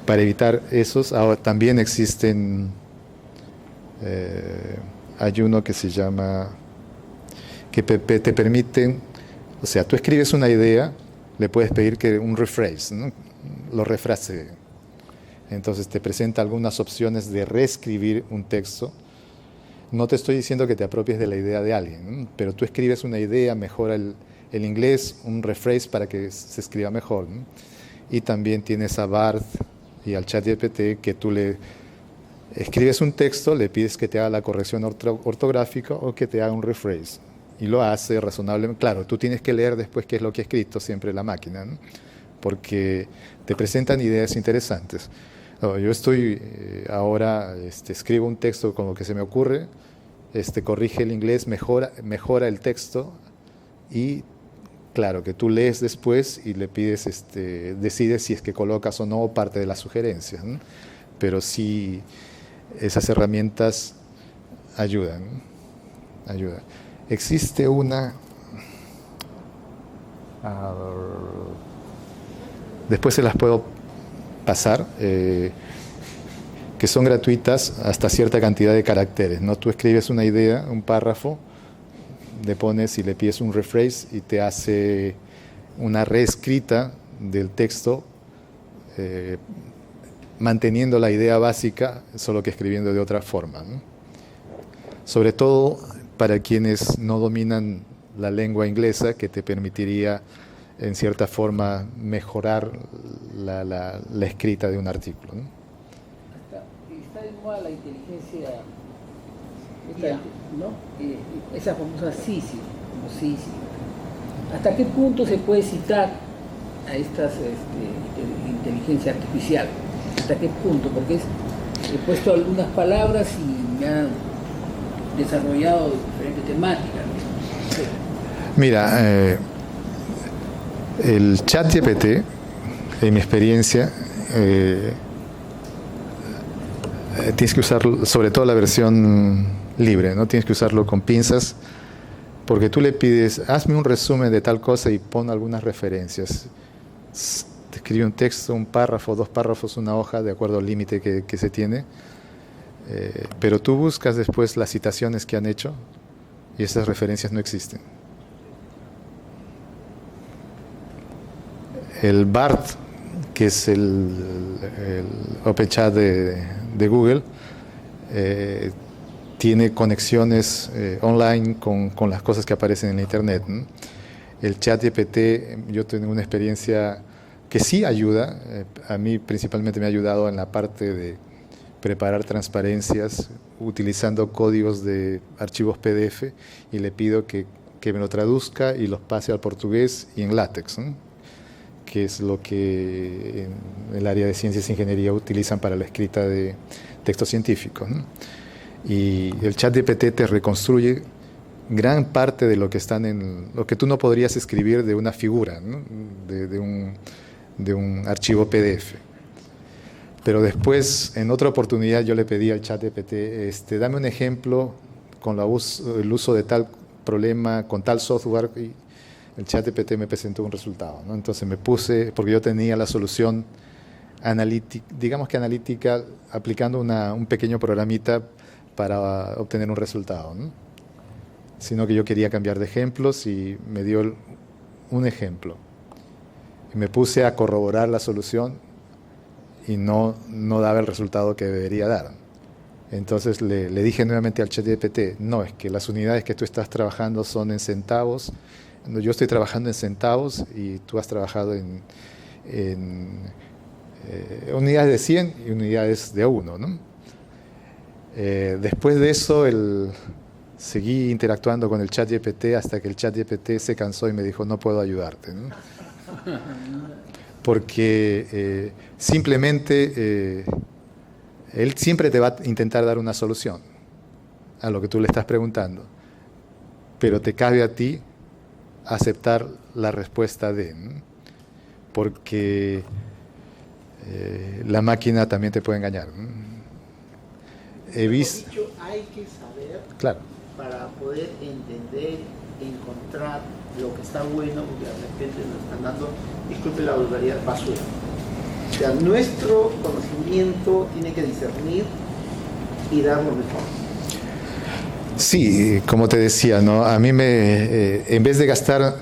para evitar esos? Ahora también existen, hay uno que se llama, que te permiten, o sea, tú escribes una idea, le puedes pedir que un rephrase, ¿no? Lo refrasee. Entonces te presenta algunas opciones de reescribir un texto. No te estoy diciendo que te apropies de la idea de alguien, ¿no? Pero tú escribes una idea, mejora el inglés, un rephrase para que se escriba mejor, ¿no? Y también tienes a Bard y al ChatGPT que tú le escribes un texto, le pides que te haga la corrección ortográfica o que te haga un rephrase. Y lo hace razonablemente. Claro, tú tienes que leer después qué es lo que ha escrito siempre la máquina, ¿no? Porque te presentan ideas interesantes. Yo estoy ahora, escribo un texto con lo que se me ocurre, corrige el inglés, mejora el texto y claro, que tú lees después y le pides, decides si es que colocas o no parte de las sugerencias, ¿no? Pero sí, esas herramientas ayudan, ¿no? Ayudan. Existe una, después se las puedo pasar, que son gratuitas hasta cierta cantidad de caracteres, ¿no? Tú escribes una idea, un párrafo, le pones y le pides un rephrase y te hace una reescrita del texto, manteniendo la idea básica, solo que escribiendo de otra forma, ¿no? Sobre todo para quienes no dominan la lengua inglesa, que te permitiría en cierta forma mejorar la escrita de un artículo, ¿no? Está de moda la inteligencia, Ya. ¿no? Esa famosa Sisi, como Sisi. ¿Hasta qué punto se puede citar a estas inteligencia artificial? ¿Hasta qué punto? Porque he puesto algunas palabras y me han desarrollado diferentes temáticas, ¿no? Sí. Mira, el ChatGPT, en mi experiencia, tienes que usarlo, sobre todo la versión libre, ¿no? Tienes que usarlo con pinzas, porque tú le pides, hazme un resumen de tal cosa y pon algunas referencias. Te escribe un texto, un párrafo, 2 párrafos, una hoja, de acuerdo al límite que se tiene. Pero tú buscas después las citaciones que han hecho y esas referencias no existen. El BART, que es el OpenChat de Google, tiene conexiones online con las cosas que aparecen en Internet, ¿no? El ChatGPT, yo tengo una experiencia que sí ayuda, a mí principalmente me ha ayudado en la parte de preparar transparencias utilizando códigos de archivos PDF, y le pido que me lo traduzca y los pase al portugués y en LaTeX, ¿no? Que es lo que en el área de ciencias e ingeniería utilizan para la escrita de textos científicos, ¿no? Y el ChatGPT te reconstruye gran parte de lo que lo que tú no podrías escribir de una figura, ¿no? de un archivo PDF. Pero después, en otra oportunidad, yo le pedí al ChatGPT, dame un ejemplo con el uso de tal problema, con tal software, y el ChatGPT me presentó un resultado, ¿no? Entonces me puse, porque yo tenía la solución analítica, aplicando un pequeño programita para obtener un resultado, ¿no? Sino que yo quería cambiar de ejemplos y me dio un ejemplo. Y me puse a corroborar la solución y no daba el resultado que debería dar. Entonces le dije nuevamente al ChatGPT, no, es que las unidades que tú estás trabajando son en centavos, yo estoy trabajando en centavos y tú has trabajado en unidades de 100 y unidades de 1, ¿no? Después de eso seguí interactuando con el ChatGPT hasta que el ChatGPT se cansó y me dijo, no puedo ayudarte, ¿no? Porque simplemente él siempre te va a intentar dar una solución a lo que tú le estás preguntando, pero te cabe a ti aceptar la respuesta ¿no? Porque la máquina también te puede engañar, ¿no? He visto, Dicho, hay que saber, claro, para poder entender, encontrar lo que está bueno, porque de repente nos están dando, disculpe la vulgaridad, basura. O sea, nuestro conocimiento tiene que discernir y dar lo mejor. sí, como te decía, ¿no? A mí en vez de gastar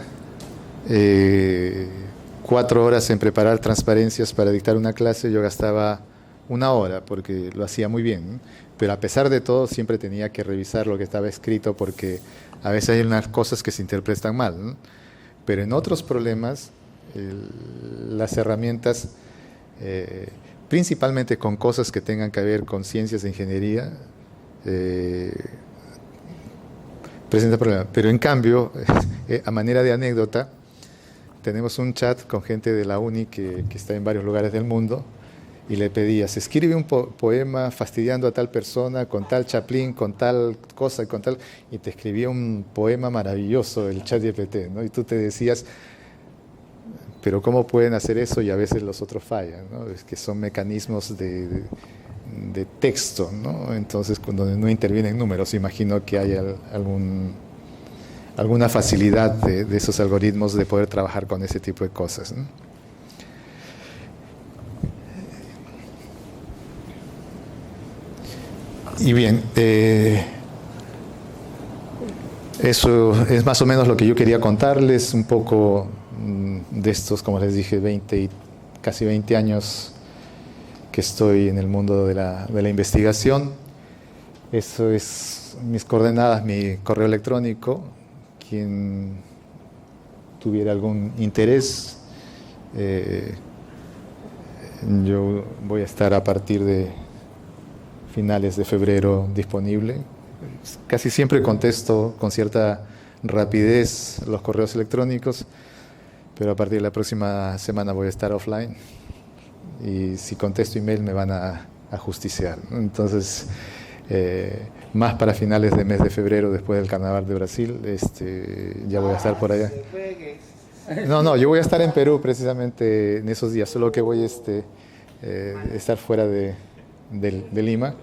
4 horas en preparar transparencias para dictar una clase, yo gastaba 1 hora porque lo hacía muy bien, ¿no? Pero a pesar de todo siempre tenía que revisar lo que estaba escrito, porque a veces hay unas cosas que se interpretan mal, ¿no? Pero en otros problemas las herramientas, principalmente con cosas que tengan que ver con ciencias de ingeniería, presenta problemas. Pero en cambio, a manera de anécdota, tenemos un chat con gente de la uni que está en varios lugares del mundo, y le pedías, escribe un poema fastidiando a tal persona, con tal Chaplin, con tal cosa, y te escribía un poema maravilloso el ChatGPT, ¿no? Y tú te decías, pero ¿cómo pueden hacer eso? Y a veces los otros fallan, ¿no? Es que son mecanismos de texto, ¿no? Entonces, cuando no intervienen números, imagino que hay alguna facilidad de esos algoritmos de poder trabajar con ese tipo de cosas, ¿no? Y bien, eso es más o menos lo que yo quería contarles, un poco de estos, como les dije, casi 20 años que estoy en el mundo de la investigación. Eso es mis coordenadas, mi correo electrónico. Quien tuviera algún interés, yo voy a estar a partir de finales de febrero disponible. Casi siempre contesto con cierta rapidez los correos electrónicos, pero a partir de la próxima semana voy a estar offline y si contesto email me van a justiciar. Entonces, más para finales de mes de febrero, después del Carnaval de Brasil, ya voy a estar por allá. No, yo voy a estar en Perú precisamente en esos días, solo que voy a estar fuera de Lima.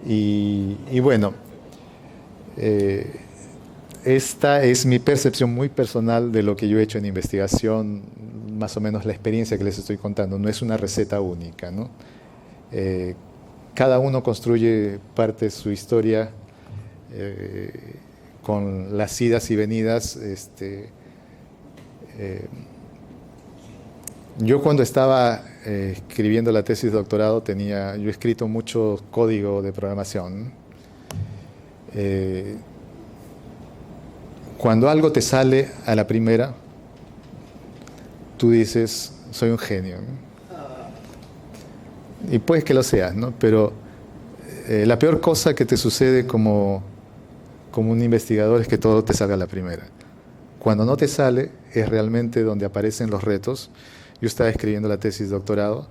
Y bueno, esta es mi percepción muy personal de lo que yo he hecho en investigación, más o menos la experiencia que les estoy contando. No es una receta única, ¿no? Cada uno construye parte de su historia con las idas y venidas. Yo cuando estaba escribiendo la tesis de doctorado yo he escrito mucho código de programación. Cuando algo te sale a la primera, tú dices, soy un genio, ¿no? Y puedes que lo seas, ¿no? Pero la peor cosa que te sucede como un investigador es que todo te salga a la primera. Cuando no te sale es realmente donde aparecen los retos. Yo estaba escribiendo la tesis de doctorado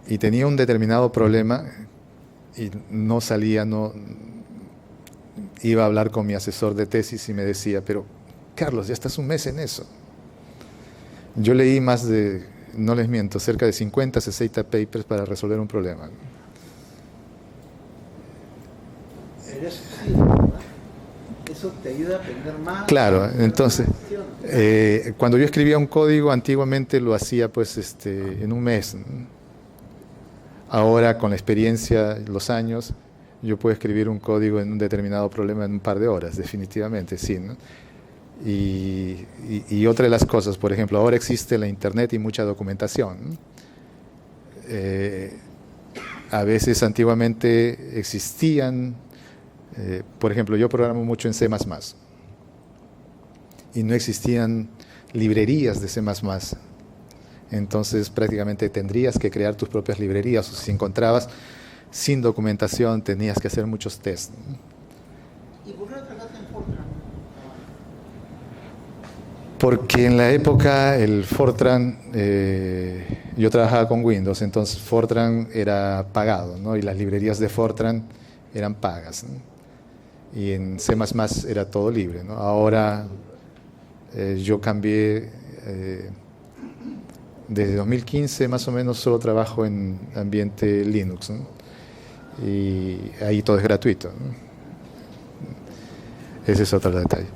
y tenía un determinado problema y no salía, iba a hablar con mi asesor de tesis y me decía, pero Carlos, ya estás un mes en eso. Yo leí no les miento, cerca de 50, 60 papers para resolver un problema. Eso te ayuda a aprender más. Claro, entonces, cuando yo escribía un código, antiguamente lo hacía pues en un mes. Ahora, con la experiencia, los años, yo puedo escribir un código en un determinado problema en un par de horas, definitivamente, sí, ¿no? Y otra de las cosas, por ejemplo, ahora existe la internet y mucha documentación. A veces antiguamente existían, por ejemplo, yo programo mucho en C++ y no existían librerías de C++. Entonces prácticamente tendrías que crear tus propias librerías, o si encontrabas sin documentación tenías que hacer muchos tests. ¿Y por qué no trabajaste en Fortran? Porque en la época el Fortran, yo trabajaba con Windows, entonces Fortran era pagado, ¿no? Y las librerías de Fortran eran pagas, ¿no? Y en C++ era todo libre, ¿no? Ahora yo cambié, desde 2015 más o menos solo trabajo en ambiente Linux, ¿no? Y ahí todo es gratuito, ¿no? Ese es otro detalle.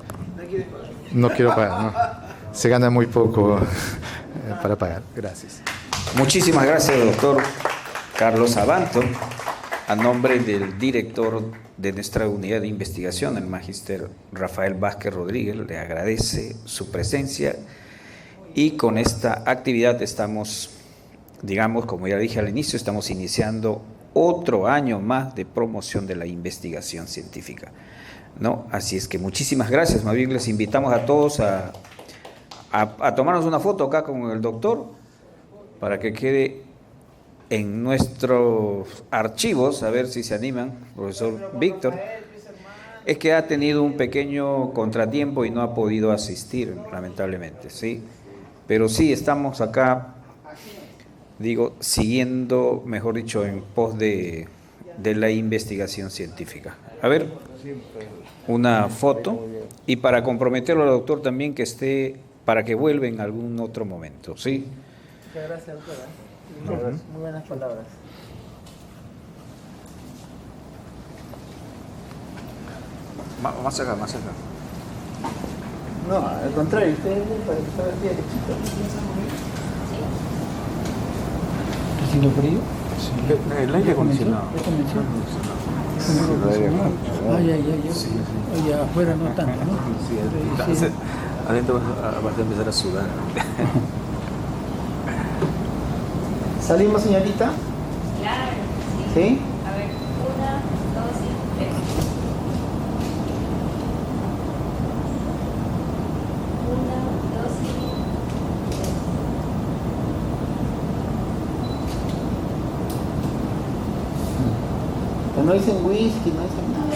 No quiero pagar, ¿no? Se gana muy poco para pagar. Gracias. Muchísimas gracias, doctor Carlos Abanto. A nombre del director de nuestra unidad de investigación, el magíster Rafael Vázquez Rodríguez, le agradece su presencia y con esta actividad estamos, digamos, como ya dije al inicio, estamos iniciando otro año más de promoción de la investigación científica, ¿no? Así es que muchísimas gracias. Más bien les invitamos a todos a tomarnos una foto acá con el doctor para que quede en nuestros archivos, a ver si se animan, profesor Víctor. Es que ha tenido un pequeño contratiempo y no ha podido asistir, lamentablemente, ¿sí? Pero sí, estamos acá, digo, siguiendo, mejor dicho, en pos de la investigación científica. A ver, una foto, y para comprometerlo al doctor también que esté, para que vuelva en algún otro momento, ¿sí? Muchas gracias, doctora. Muy buenas palabras. Más acá, más acá. No, al contrario, ustedes para estar aquí derechito. ¿Está haciendo frío? El aire acondicionado. ¿Ya comenzó? Oye, afuera no tanto, ¿no? Sí, adentro vas a empezar a sudar. ¿Salimos, señorita? Claro, ¿Sí? A ver, 1, 2 y 3. 1, 2 y 3. Que no dicen whisky, no dicen nada.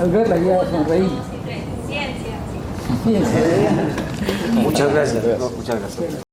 Al verla ya 1, sonreí. 2 y 3. Ciencia. Ciencia. Muchas gracias. Muchas gracias.